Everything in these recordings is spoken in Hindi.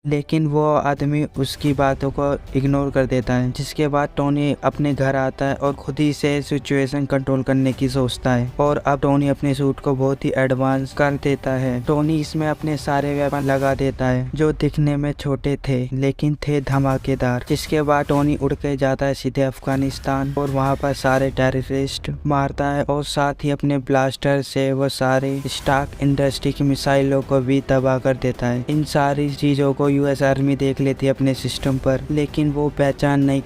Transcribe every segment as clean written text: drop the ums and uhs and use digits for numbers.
लेकिन वो आदमी उसकी बातों को इग्नोर कर देता है। जिसके बाद टोनी अपने घर आता है और खुद ही से सिचुएशन कंट्रोल करने की सोचता है और अब टोनी अपने सूट को बहुत ही एडवांस कर देता है। टोनी इसमें अपने सारे वेपन लगा देता है जो दिखने में छोटे थे लेकिन थे धमाकेदार। जिसके बाद टोनी उड़ के जाता है सीधे अफगानिस्तान और वहाँ पर सारे टेररिस्ट मारता है और साथ ही अपने ब्लास्टर से वो सारे स्टार्क इंडस्ट्री की मिसाइलों को भी तबाह कर देता है। इन सारी चीजों को यूएस आर्मी देख लेती है अपने सिस्टम पर, लेकिन वो पहचान नहीं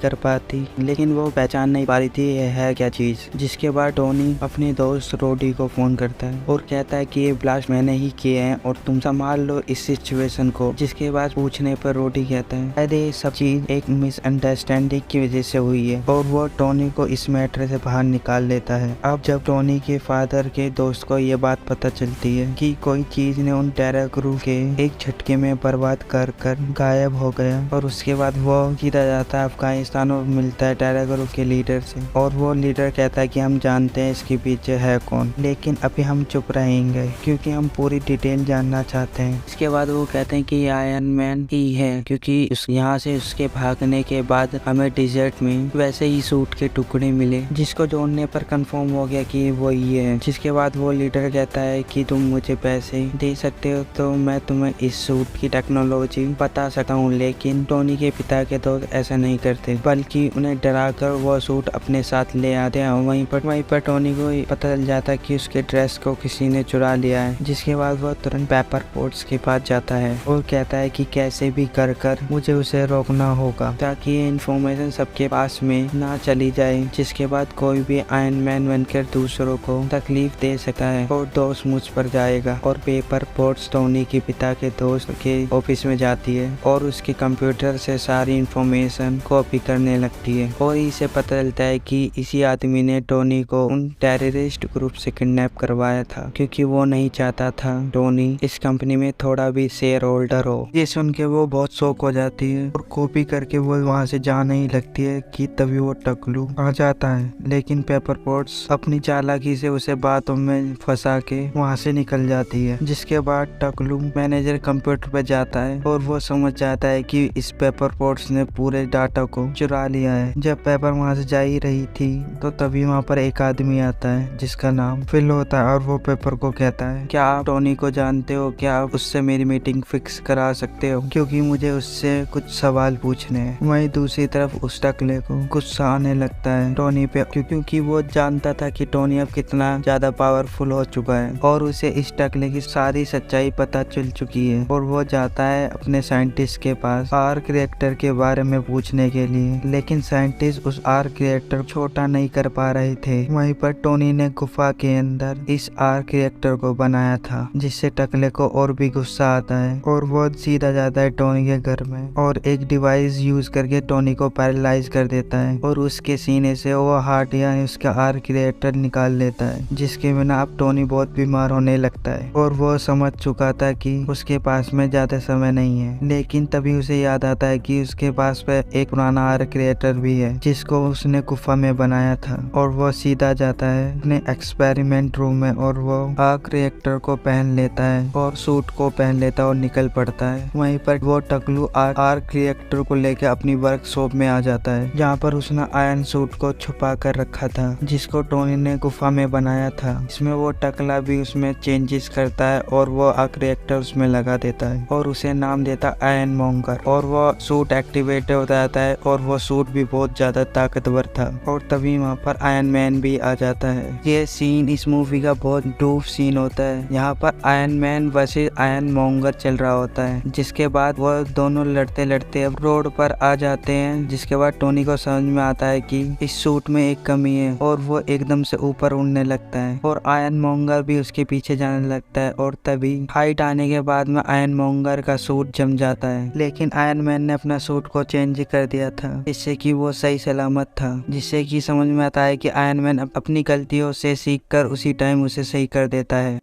पा रही थी ये है क्या चीज। जिसके बाद टोनी अपने दोस्त रोडी को फोन करता है और कहता है कि ये ब्लास्ट मैंने ही किए हैं और तुम संभाल लो इस सिचुएशन को। जिसके बाद पूछने पर रोडी कहता है अरे सब चीज एक मिसअंडरस्टैंडिंग की वजह से हुई है और वो टोनी को इस मैटर से बाहर निकाल लेता है। अब जब टोनी के फादर के दोस्त को ये बात पता चलती है कि कोई चीज ने उन टेरर ग्रुप के एक झटके में बर्बाद कर गायब हो गया और उसके बाद वो सीधा जाता है अफगानिस्तान और मिलता है टेरर ग्रुप के लीडर से और वो लीडर कहता है कि हम जानते हैं इसके पीछे है कौन, लेकिन अभी हम चुप रहेंगे क्योंकि हम पूरी डिटेल जानना चाहते हैं। इसके बाद वो कहते हैं कि आयरन मैन ही है क्योंकि यहाँ से उसके भागने के बाद हमें डिजर्ट में वैसे ही सूट के टुकड़े मिले जिसको जोड़ने पर कंफर्म हो गया कि वो ही है। जिसके बाद वो लीडर कहता है कि तुम मुझे पैसे दे सकते हो तो मैं तुम्हें इस सूट की टेक्नोलॉजी बता सकता हूँ, लेकिन टोनी के पिता के दोस्त ऐसा नहीं करते बल्कि उन्हें डराकर वो सूट अपने साथ ले आते हैं। वहीं पर टोनी को पता चल जाता है कि उसके ड्रेस को किसी ने चुरा लिया है। जिसके बाद वो तुरंत पेपर पोर्ट्स के पास जाता है और कहता है कि कैसे भी कर मुझे उसे रोकना होगा ताकि ये इन्फॉर्मेशन सबके पास में ना चली जाए। जिसके बाद कोई भी आयरन मैन बनकर दूसरों को तकलीफ दे सकता है और दोस्त मुझ पर जाएगा और पेपर पोर्ट्स टोनी के पिता के दोस्त के ऑफिस में जाती है और उसके कंप्यूटर से सारी इंफॉर्मेशन कॉपी करने लगती है और इसे पता चलता है कि इसी आदमी ने टोनी को उन टेररिस्ट ग्रुप से किडनैप करवाया था क्योंकि वो नहीं चाहता था टोनी इस कंपनी में थोड़ा भी शेयर होल्डर हो। ये सुन के वो बहुत शौक हो जाती है और कॉपी करके वो वहाँ से जाने ही लगती है कि तभी वो टकलू आ जाता है, लेकिन पेपर पोर्ट्स अपनी चालाकी से उसे बातों में फंसा के वहाँ से निकल जाती है। जिसके बाद टकलू मैनेजर कंप्यूटर पे जाता है और वो समझ जाता है कि इस पेपर पोर्ट्स ने पूरे डाटा को चुरा लिया है। जब पेपर वहाँ से जा ही रही थी तो तभी वहाँ पर एक आदमी आता है जिसका नाम फिल होता है और वो पेपर को कहता है क्या आप टोनी को जानते हो, क्या आप उससे मेरी मीटिंग फिक्स करा सकते हो क्योंकि मुझे उससे कुछ सवाल पूछने हैं। वहीं दूसरी तरफ उस टकले को गुस्सा आने लगता है टोनी पे क्योंकि वो जानता था कि टोनी अब कितना ज्यादा पावरफुल हो चुका है और उसे इस टकले की सारी सच्चाई पता चल चुकी है और वो जाता है अपने साइंटिस्ट के पास आर्क रिएक्टर के बारे में पूछने के लिए, लेकिन साइंटिस्ट उस आर्क रिएक्टर छोटा नहीं कर पा रहे थे। वहीं पर टोनी ने गुफा के अंदर इस आर्क रिएक्टर को बनाया था जिससे टकले को और भी गुस्सा आता है और वो सीधा जाता है टोनी के घर में और एक डिवाइस यूज करके टोनी को पैरालाइज कर देता है और उसके सीने से वो हार्ट यानी उसका आर्क रिएक्टर निकाल लेता है, जिसके बिना अब टोनी बहुत बीमार होने लगता है और वो समझ चुका था कि उसके पास में ज्यादा समय नहीं है। लेकिन तभी उसे याद आता है कि उसके पास में एक पुराना आर्क रिएक्टर भी है जिसको उसने गुफा में बनाया था और वो सीधा जाता है अपने एक्सपेरिमेंट रूम में और वो आर्क रिएक्टर को पहन लेता है और सूट को पहन लेता है और निकल पड़ता है। वहीं पर वो टकलू आर्क रिएक्टर को लेकर अपनी वर्कशॉप में आ जाता है जहाँ पर उसने आयरन सूट को छुपा कर रखा था जिसको टोनी ने गुफा में बनाया था। इसमें वो टकला भी उसमें चेंजेस करता है और वो आर्क रिएक्टर उसमें लगा देता है और उसे नाम देता है आयरन मॉन्गर और वो सूट एक्टिवेट हो जाता है और वो सूट भी बहुत ज्यादा ताकतवर था और तभी वहाँ पर आयरन मैन भी आ जाता है। ये सीन इस मूवी का बहुत डूप सीन होता है। यहाँ पर iron man versus iron monger चल रहा होता है। जिसके बाद वो दोनों लड़ते लड़ते अब रोड पर आ जाते हैं। जिसके बाद टोनी को समझ में आता है कि इस सूट में एक कमी है और वो एकदम से ऊपर उड़ने लगता है और आयरन मॉन्गर भी उसके पीछे जाने लगता है और तभी हाइट आने के बाद में आयरन मॉन्गर का सूट जम जाता है, लेकिन आयरन मैन ने अपना सूट को चेंज कर दिया था जिससे कि वो सही सलामत था। जिससे कि समझ में आता है कि आयरन मैन अपनी गलतियों से सीखकर उसी टाइम उसे सही कर देता है।